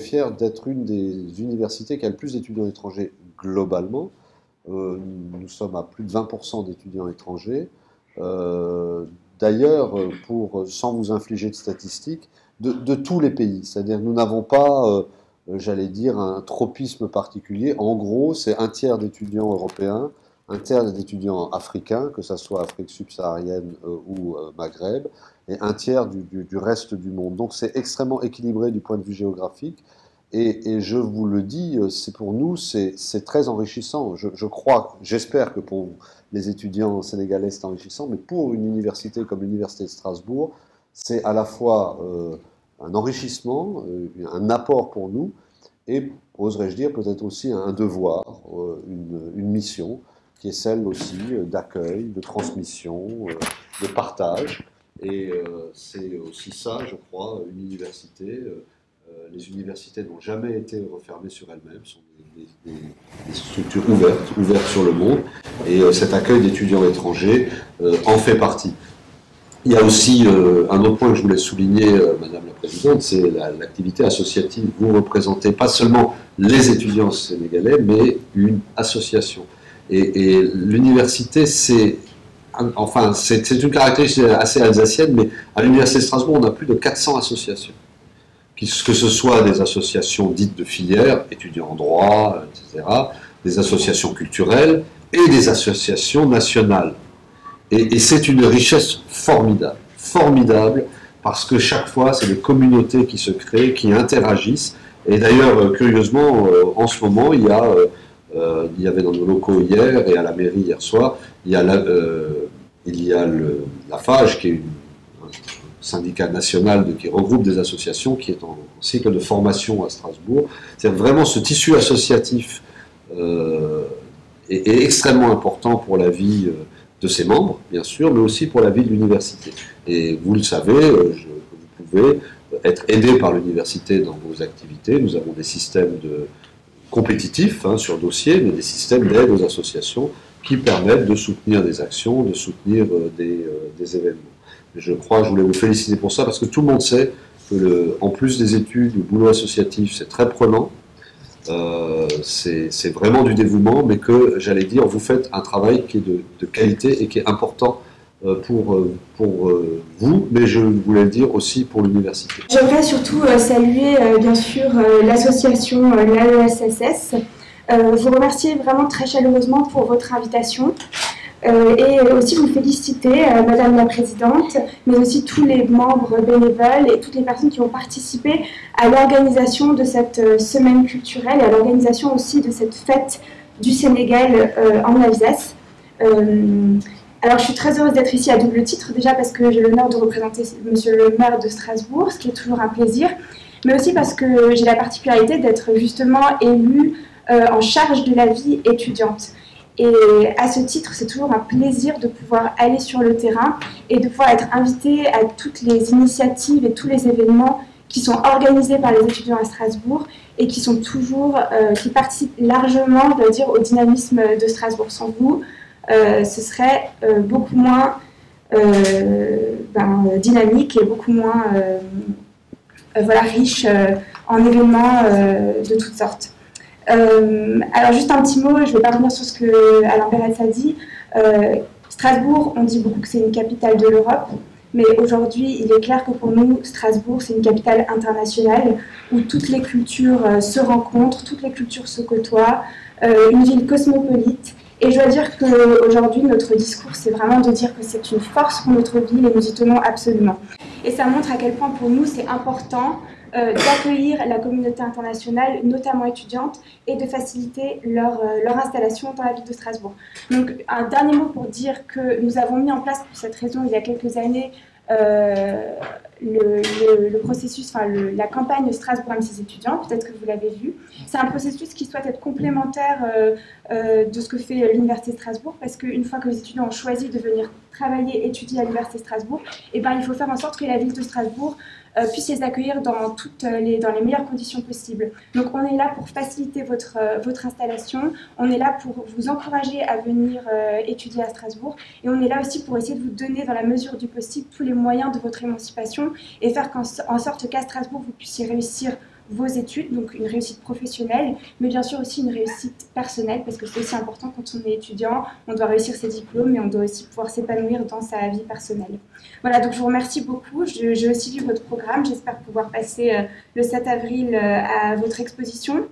fier d'être une des universités qui a le plus d'étudiants étrangers globalement. Nous sommes à plus de 20% d'étudiants étrangers. Euh, D'ailleurs, sans vous infliger de statistiques, de tous les pays. C'est-à-dire nous n'avons pas, j'allais dire, un tropisme particulier. En gros, c'est un tiers d'étudiants européens, un tiers d'étudiants africains, que ce soit Afrique subsaharienne ou Maghreb, et un tiers du reste du monde. Donc c'est extrêmement équilibré du point de vue géographique. Et je vous le dis, c'est pour nous, c'est très enrichissant. Je crois, j'espère que pour les étudiants sénégalais c'est enrichissant, mais pour une université comme l'Université de Strasbourg, c'est à la fois un enrichissement, un apport pour nous, et, oserais-je dire, peut-être aussi un devoir, une mission, qui est celle aussi d'accueil, de transmission, de partage. Et c'est aussi ça, je crois, une université. Les universités n'ont jamais été refermées sur elles-mêmes, sont des structures ouvertes sur le monde, et cet accueil d'étudiants étrangers en fait partie. Il y a aussi un autre point que je voulais souligner, Madame la Présidente, c'est l'activité associative. Vous représentez pas seulement les étudiants sénégalais, mais une association. Et l'université, enfin, c'est une caractéristique assez alsacienne, mais à l'Université de Strasbourg, on a plus de 400 associations. Que ce soit des associations dites de filière, étudiants en droit, etc., des associations culturelles et des associations nationales. Et c'est une richesse formidable, parce que chaque fois, c'est des communautés qui se créent, qui interagissent. Et d'ailleurs, curieusement, en ce moment, il y avait dans nos locaux hier et à la mairie hier soir, il y a la FAGE, qui est un syndicat national qui regroupe des associations, qui est en cycle de formation à Strasbourg. C'est vraiment ce tissu associatif est extrêmement important pour la vie de ses membres, bien sûr, mais aussi pour la vie de l'université. Et vous le savez, vous pouvez être aidé par l'université dans vos activités. Nous avons des systèmes compétitifs sur dossier, mais des systèmes d'aide aux associations qui permettent de soutenir des actions, de soutenir des événements. Je voulais vous féliciter pour ça, parce que tout le monde sait que, en plus des études, le boulot associatif, c'est très prenant, c'est vraiment du dévouement, mais que, j'allais dire, vous faites un travail qui est de qualité et qui est important pour vous, mais je voulais le dire aussi pour l'université. J'aimerais surtout saluer, bien sûr, l'association l'AESSS, vous remercier vraiment très chaleureusement pour votre invitation. Et aussi vous féliciter, Madame la Présidente, mais aussi tous les membres bénévoles et toutes les personnes qui ont participé à l'organisation de cette semaine culturelle et à l'organisation aussi de cette fête du Sénégal en Alsace. Alors je suis très heureuse d'être ici à double titre, déjà parce que j'ai l'honneur de représenter Monsieur le maire de Strasbourg, ce qui est toujours un plaisir, mais aussi parce que j'ai la particularité d'être justement élue en charge de la vie étudiante. Et à ce titre, c'est toujours un plaisir de pouvoir aller sur le terrain et de pouvoir être invité à toutes les initiatives et tous les événements qui sont organisés par les étudiants à Strasbourg et qui sont toujours, qui participent largement, je dois dire, au dynamisme de Strasbourg. Sans vous, ce serait beaucoup moins dynamique et beaucoup moins riche en événements de toutes sortes. Alors juste un petit mot, je ne vais pas revenir sur ce que Alain Pérez a dit. Strasbourg, on dit beaucoup que c'est une capitale de l'Europe, mais aujourd'hui il est clair que pour nous, Strasbourg c'est une capitale internationale où toutes les cultures se rencontrent, toutes les cultures se côtoient, une ville cosmopolite. Et je dois dire qu'aujourd'hui notre discours c'est vraiment de dire que c'est une force pour notre ville et nous y tenons absolument. Et ça montre à quel point pour nous c'est important d'accueillir la communauté internationale, notamment étudiante, et de faciliter leur installation dans la ville de Strasbourg. Donc un dernier mot pour dire que nous avons mis en place pour cette raison il y a quelques années le processus, la campagne Strasbourg aime ses étudiants, peut-être que vous l'avez vu. C'est un processus qui souhaite être complémentaire de ce que fait l'Université de Strasbourg, parce qu'une fois que les étudiants ont choisi de venir travailler, étudier à l'Université de Strasbourg, il faut faire en sorte que la ville de Strasbourg puisse les accueillir dans les meilleures conditions possibles. Donc on est là pour faciliter votre installation, on est là pour vous encourager à venir étudier à Strasbourg, et on est là aussi pour essayer de vous donner dans la mesure du possible tous les moyens de votre émancipation et faire en sorte qu'à Strasbourg vous puissiez réussir vos études, donc une réussite professionnelle, mais bien sûr aussi une réussite personnelle, parce que c'est aussi important quand on est étudiant, on doit réussir ses diplômes, mais on doit aussi pouvoir s'épanouir dans sa vie personnelle. Voilà, donc je vous remercie beaucoup, j'ai aussi vu votre programme, j'espère pouvoir passer le 7 avril à votre exposition,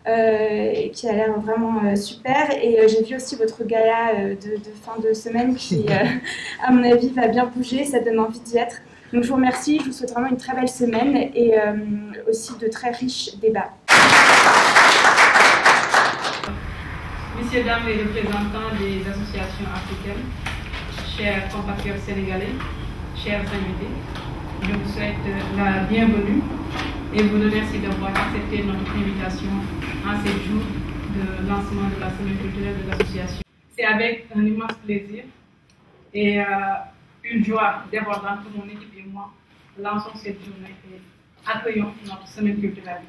qui a l'air vraiment super, et j'ai vu aussi votre gala de fin de semaine qui, à mon avis, va bien bouger, ça donne envie d'y être. Donc je vous remercie, je vous souhaite vraiment une très belle semaine et aussi de très riches débats. Messieurs, dames les représentants des associations africaines, chers compatriotes sénégalais, chers invités, je vous souhaite la bienvenue et vous remercie d'avoir accepté notre invitation en ces jours de lancement de la semaine culturelle de l'association. C'est avec un immense plaisir et une joie débordante que mon équipe et moi lançons cette journée et accueillons notre semaine culturelle.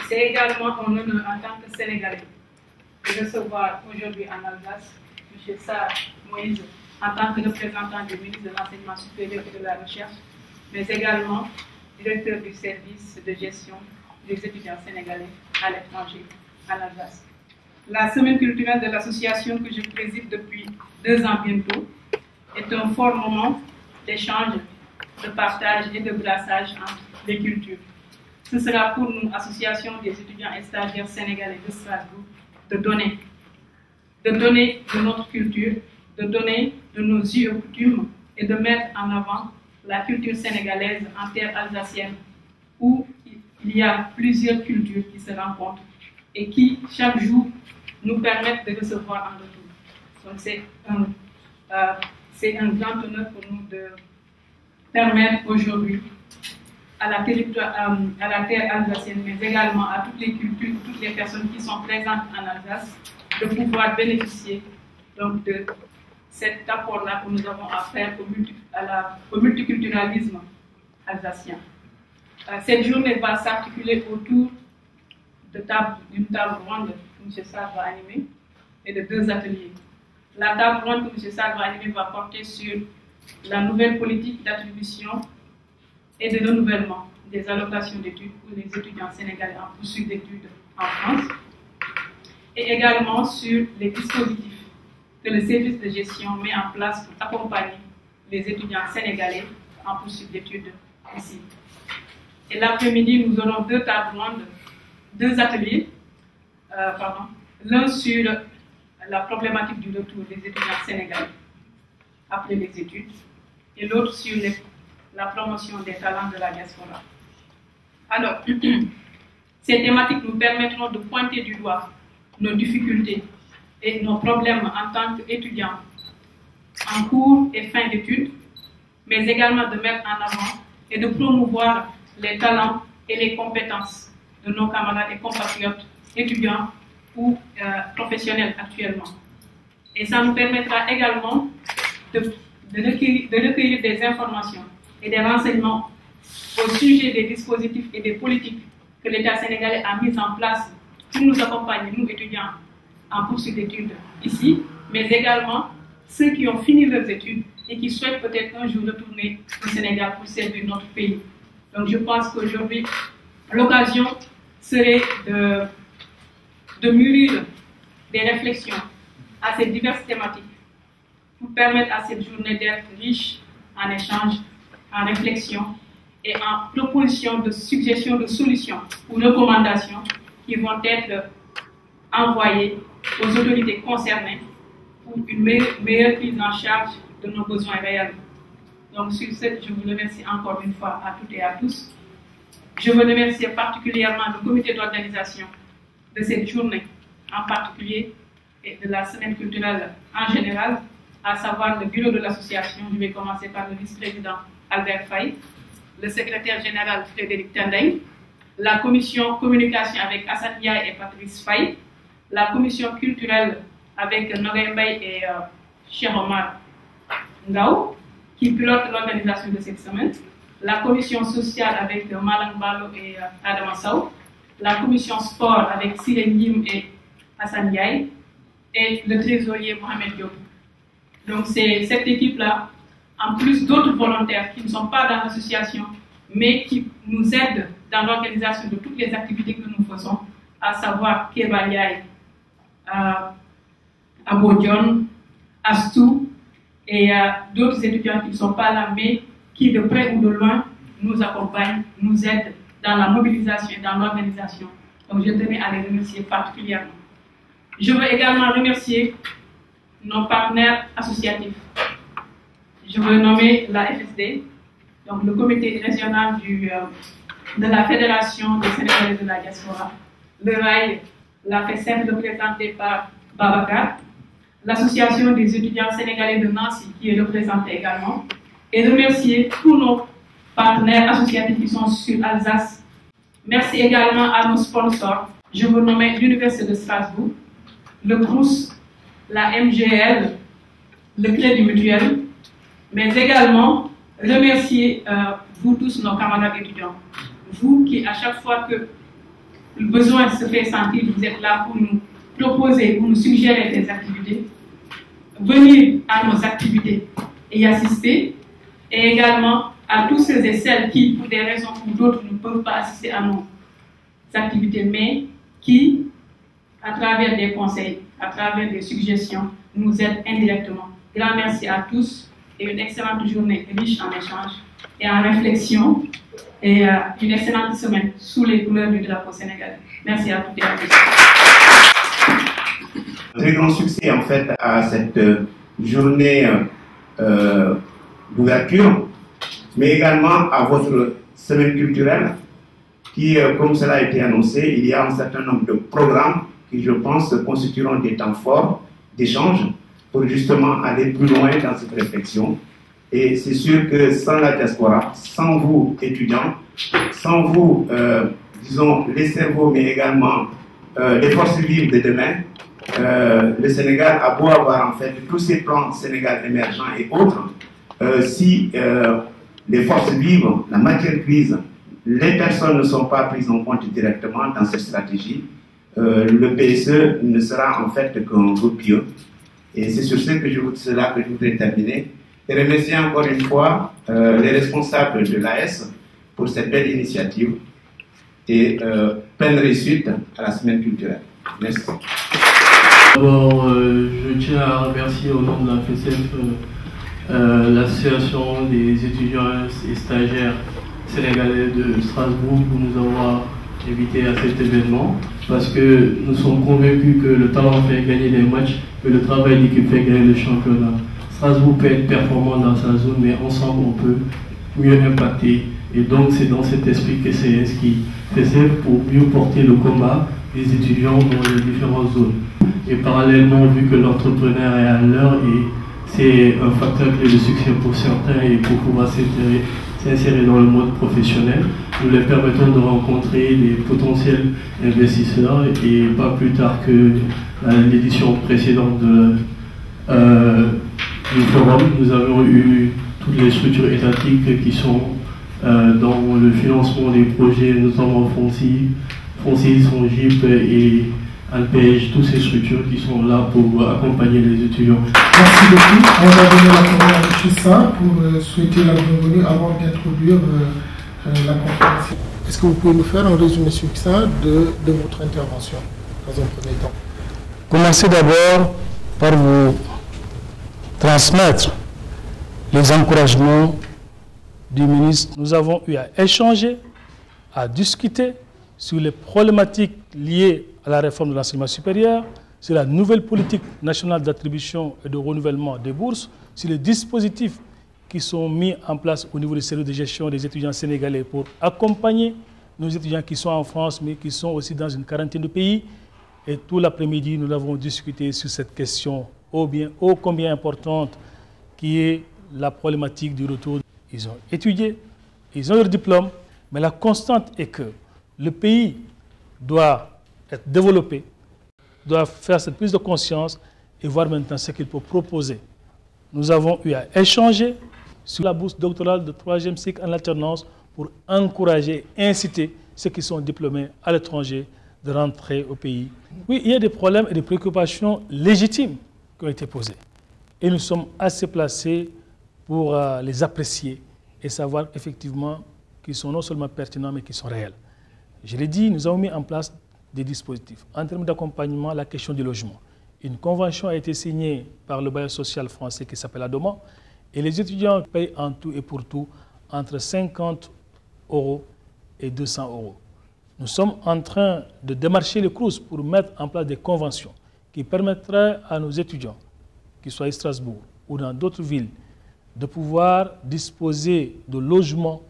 C'est également un honneur en tant que Sénégalais de recevoir aujourd'hui en Alsace M. Sarr Moïse en tant que représentant du ministre de l'Enseignement supérieur et de la Recherche, mais également directeur du service de gestion des étudiants sénégalais à l'étranger en Alsace. La semaine culturelle de l'association que je préside depuis 2 ans bientôt est un fort moment d'échange, de partage et de brassage entre les cultures. Ce sera pour nous, Association des étudiants et stagiaires sénégalais de Strasbourg, de donner de notre culture, de donner de nos us et coutumes et de mettre en avant la culture sénégalaise en terre alsacienne, où il y a plusieurs cultures qui se rencontrent et qui, chaque jour, nous permettent de recevoir en retour. Donc c'est un grand honneur pour nous de permettre aujourd'hui à la terre alsacienne, mais également à toutes les cultures, toutes les personnes qui sont présentes en Alsace, de pouvoir bénéficier donc, de cet apport-là que nous avons à faire au multiculturalisme alsacien. Cette journée va s'articuler autour d'une table ronde que M. Sarr va animer et de 2 ateliers. La table ronde que M. Sarr va animer va porter sur la nouvelle politique d'attribution et de renouvellement des allocations d'études pour les étudiants sénégalais en poursuite d'études en France, et également sur les dispositifs que le service de gestion met en place pour accompagner les étudiants sénégalais en poursuite d'études ici. Et l'après-midi, nous aurons 2 tables rondes, 2 ateliers, l'un sur la problématique du retour des étudiants sénégalais après les études, et l'autre sur la promotion des talents de la diaspora. Alors, ces thématiques nous permettront de pointer du doigt nos difficultés et nos problèmes en tant qu'étudiants en cours et fin d'études, mais également de mettre en avant et de promouvoir les talents et les compétences de nos camarades et compatriotes étudiants ou professionnels actuellement. Et ça nous permettra également de recueillir des informations et des renseignements au sujet des dispositifs et des politiques que l'État sénégalais a mis en place pour nous accompagner, nous étudiants, en poursuite d'études ici, mais également ceux qui ont fini leurs études et qui souhaitent peut-être un jour retourner au Sénégal pour servir notre pays. Donc je pense qu'aujourd'hui, l'occasion serait de mûrir des réflexions à ces diverses thématiques pour permettre à cette journée d'être riche en échanges, en réflexions et en propositions de suggestions de solutions ou recommandations qui vont être envoyées aux autorités concernées pour une meilleure prise en charge de nos besoins réels. Donc sur ce, je vous remercie encore une fois à toutes et à tous. Je veux remercier particulièrement le comité d'organisation de cette journée en particulier et de la semaine culturelle en général, à savoir le bureau de l'association. Je vais commencer par le vice-président Albert Faye, le secrétaire général Frédéric Tendeng, la commission communication avec Assane Ndiaye et Patrice Faye, la commission culturelle avec Nogay Mbaye et Cheikh Omar Ngao, qui pilote l'organisation de cette semaine, la commission sociale avec Malang Balo et Adama Sow, la commission sport avec Siré Ndim et Assane Ndiaye, et le trésorier Mohamed Diop. Donc c'est cette équipe-là, en plus d'autres volontaires qui ne sont pas dans l'association, mais qui nous aident dans l'organisation de toutes les activités que nous faisons, à savoir Kebaliaï, Abodion, Astou et d'autres étudiants qui ne sont pas là, mais qui de près ou de loin nous accompagnent, nous aident dans la mobilisation et dans l'organisation. Donc je tenais à les remercier particulièrement. Je veux également remercier nos partenaires associatifs. Je veux nommer la FSD, donc le comité régional de la Fédération des Sénégalais de la diaspora, le RAI, la FESEM représentée par Babacar, l'association des étudiants sénégalais de Nancy qui est représentée également, et remercier tous nos partenaires associatifs qui sont sur Alsace. Merci également à nos sponsors. Je veux nommer l'Université de Strasbourg, le CRUS, la MGL, le Crédit Mutuel, mais également remercier vous tous, nos camarades étudiants. Vous qui, à chaque fois que le besoin se fait sentir, vous êtes là pour nous proposer, pour nous suggérer des activités, venir à nos activités et y assister, et également à tous ceux et celles qui, pour des raisons ou d'autres, ne peuvent pas assister à nos activités, mais qui, à travers des conseils, à travers des suggestions, nous aident indirectement. Grand merci à tous et une excellente journée riche en échanges et en réflexion et une excellente semaine sous les couleurs du drapeau sénégalais. Merci à toutes et à tous. Très grand succès en fait à cette journée d'ouverture, mais également à votre semaine culturelle qui, comme cela a été annoncé, il y a un certain nombre de programmes qui, je pense, constitueront des temps forts d'échange pour justement aller plus loin dans cette réflexion. Et c'est sûr que sans la diaspora, sans vous étudiants, sans vous, disons, les cerveaux, mais également les forces vives de demain, le Sénégal a beau avoir en fait tous ces plans Sénégal émergent et autres, si les forces vives, la matière grise, les personnes ne sont pas prises en compte directement dans cette stratégie, le PSE ne sera en fait qu'un vœu pieux. Et c'est sur cela que je voudrais terminer et remercier encore une fois les responsables de l'AS pour cette belle initiative et pleine réussite à la semaine culturelle. Merci. D'abord, je tiens à remercier au nom de la FESEF l'association des étudiants et stagiaires sénégalais de Strasbourg pour nous avoir invités à cet événement, parce que nous sommes convaincus que le talent fait gagner les matchs, que le travail d'équipe fait gagner le championnat. Strasbourg peut être performant dans sa zone, mais ensemble on peut mieux impacter. Et donc c'est dans cet esprit que c'est ce qui fait pour mieux porter le combat des étudiants dans les différentes zones. Et parallèlement, vu que l'entrepreneur est à l'heure, et c'est un facteur clé de succès pour certains et pour pouvoir s'insérer dans le monde professionnel, nous les permettons de rencontrer des potentiels investisseurs. Et pas plus tard que l'édition précédente du forum, nous avons eu toutes les structures étatiques qui sont dans le financement des projets, notamment FONSI, SONGIP et ALPEJ, toutes ces structures qui sont là pour accompagner les étudiants. Merci beaucoup. On va donner la parole à Chissa pour souhaiter la bienvenue avant d'introduire la conférence. Est-ce que vous pouvez nous faire un résumé succinct de votre intervention dans un premier temps? Commencez d'abord par vous transmettre les encouragements du ministre. Nous avons eu à échanger, à discuter sur les problématiques liées à la réforme de l'enseignement supérieur, sur la nouvelle politique nationale d'attribution et de renouvellement des bourses, sur les dispositifs qui sont mis en place au niveau du service de gestion des étudiants sénégalais pour accompagner nos étudiants qui sont en France, mais qui sont aussi dans une quarantaine de pays. Et tout l'après-midi, nous avons discuté sur cette question ô combien importante qui est la problématique du retour. Ils ont étudié, ils ont leur diplôme, mais la constante est que le pays doit être développé, doit faire cette prise de conscience et voir maintenant ce qu'il peut proposer. Nous avons eu à échanger sur la bourse doctorale de 3e cycle en alternance pour encourager et inciter ceux qui sont diplômés à l'étranger de rentrer au pays. Oui, il y a des problèmes et des préoccupations légitimes qui ont été posées. Et nous sommes assez placés pour les apprécier et savoir effectivement qui sont non seulement pertinents, mais qui sont réels. Je l'ai dit, nous avons mis en place des dispositifs. En termes d'accompagnement, la question du logement. Une convention a été signée par le bailleur social français qui s'appelle ADOMA, et les étudiants payent en tout et pour tout entre 50 € et 200 €. Nous sommes en train de démarcher les CROUS pour mettre en place des conventions qui permettraient à nos étudiants, qu'ils soient à Strasbourg ou dans d'autres villes, de pouvoir disposer de logements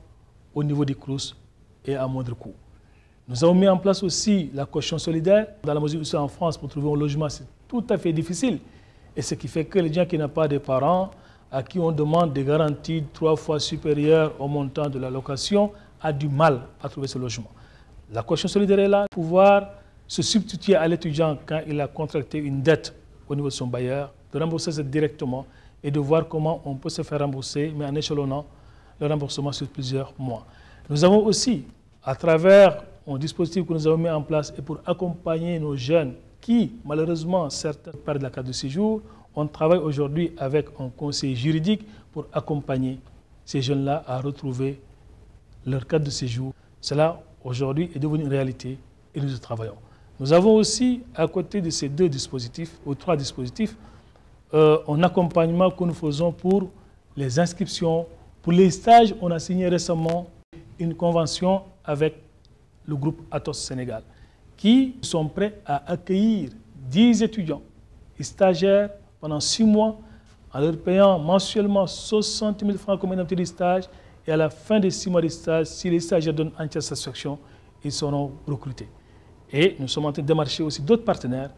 au niveau des CROUS et à moindre coût. Nous avons mis en place aussi la caution solidaire. Dans la mesure où c'est en France, pour trouver un logement, c'est tout à fait difficile. Et ce qui fait que les gens qui n'ont pas de parents, à qui on demande des garanties 3 fois supérieures au montant de la location, a du mal à trouver ce logement. La caution solidaire est là pour pouvoir se substituer à l'étudiant quand il a contracté une dette au niveau de son bailleur, de rembourser ça directement et de voir comment on peut se faire rembourser, mais en échelonnant le remboursement sur plusieurs mois. Nous avons aussi, à travers un dispositif que nous avons mis en place et pour accompagner nos jeunes qui, malheureusement, certains perdent la carte de séjour, on travaille aujourd'hui avec un conseil juridique pour accompagner ces jeunes-là à retrouver leur carte de séjour. Cela, aujourd'hui, est devenu une réalité et nous y travaillons. Nous avons aussi, à côté de ces 2 dispositifs, ou 3 dispositifs, un accompagnement que nous faisons pour les inscriptions. Pour les stages, on a signé récemment une convention avec le groupe Atos Sénégal, qui sont prêts à accueillir 10 étudiants et stagiaires pendant 6 mois, en leur payant mensuellement 60 000 francs comme indemnité de stage. Et à la fin des 6 mois de stage, si les stagiaires donnent entière satisfaction, ils seront recrutés. Et nous sommes en train de démarcher aussi d'autres partenaires,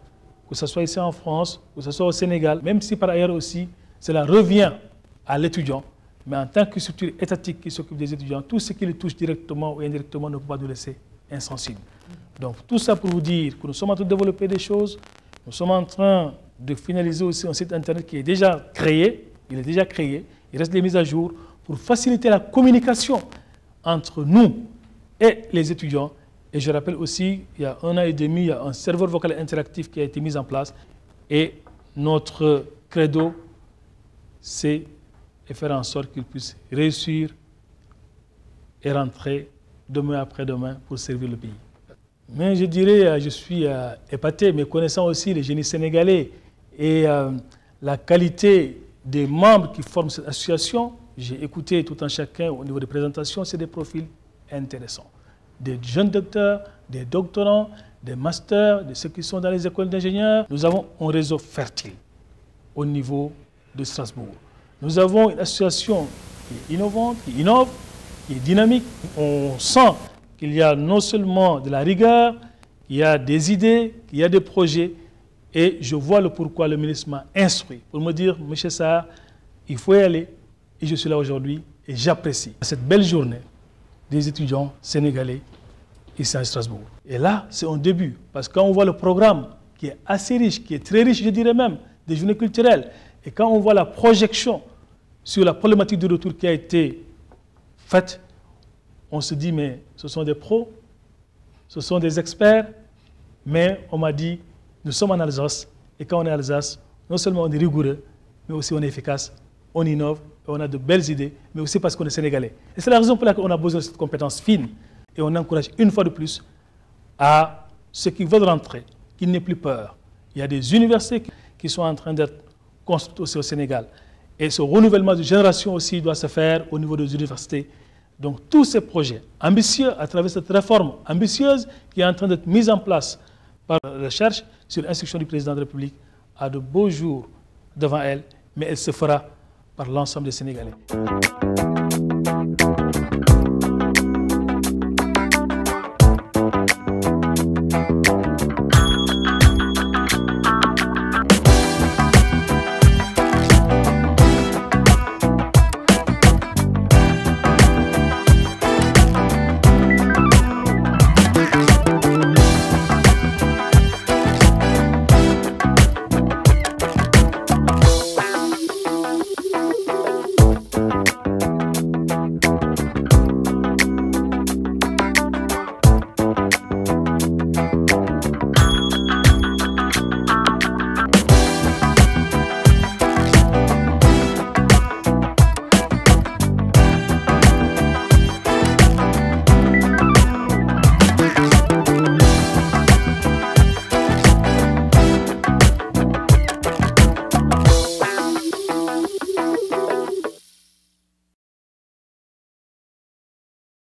que ce soit ici en France, que ce soit au Sénégal, même si par ailleurs aussi, cela revient à l'étudiant. Mais en tant que structure étatique qui s'occupe des étudiants, tout ce qui les touche directement ou indirectement ne peut pas nous laisser insensibles. Donc tout ça pour vous dire que nous sommes en train de développer des choses. Nous sommes en train de finaliser aussi un site internet qui est déjà créé. Il est déjà créé. Il reste des mises à jour pour faciliter la communication entre nous et les étudiants. Et je rappelle aussi, il y a 1 an et demi, il y a un serveur vocal interactif qui a été mis en place. Et notre credo, c'est de faire en sorte qu'ils puissent réussir et rentrer demain après-demain pour servir le pays. Mais je dirais, je suis épaté, mais connaissant aussi les génies sénégalais et la qualité des membres qui forment cette association, j'ai écouté tout un chacun au niveau des présentations, c'est des profils intéressants. Des jeunes docteurs, des doctorants, des masters, de ceux qui sont dans les écoles d'ingénieurs. Nous avons un réseau fertile au niveau de Strasbourg. Nous avons une association qui est innovante, qui innove, qui est dynamique. On sent qu'il y a non seulement de la rigueur, qu'il y a des idées, qu'il y a des projets. Et je vois le pourquoi le ministre m'a instruit pour me dire, M. Sarr, il faut y aller. Et je suis là aujourd'hui et j'apprécie cette belle journée des étudiants sénégalais ici à Strasbourg. Et là, c'est un début. Parce que quand on voit le programme qui est assez riche, qui est très riche, je dirais même, des journées culturelles, et quand on voit la projection sur la problématique de retour qui a été faite, on se dit, mais ce sont des pros, ce sont des experts, mais on m'a dit, nous sommes en Alsace, et quand on est en Alsace, non seulement on est rigoureux, mais aussi on est efficace, on innove, et on a de belles idées, mais aussi parce qu'on est sénégalais. Et c'est la raison pour laquelle on a besoin de cette compétence fine, et on encourage une fois de plus à ceux qui veulent rentrer, qu'ils n'aient plus peur. Il y a des universités qui sont en train d'être construites aussi au Sénégal. Et ce renouvellement de génération aussi doit se faire au niveau des universités. Donc tous ces projets ambitieux à travers cette réforme ambitieuse qui est en train d'être mise en place par la recherche sur l'instruction du président de la République a de beaux jours devant elle, mais elle se fera par l'ensemble des Sénégalais.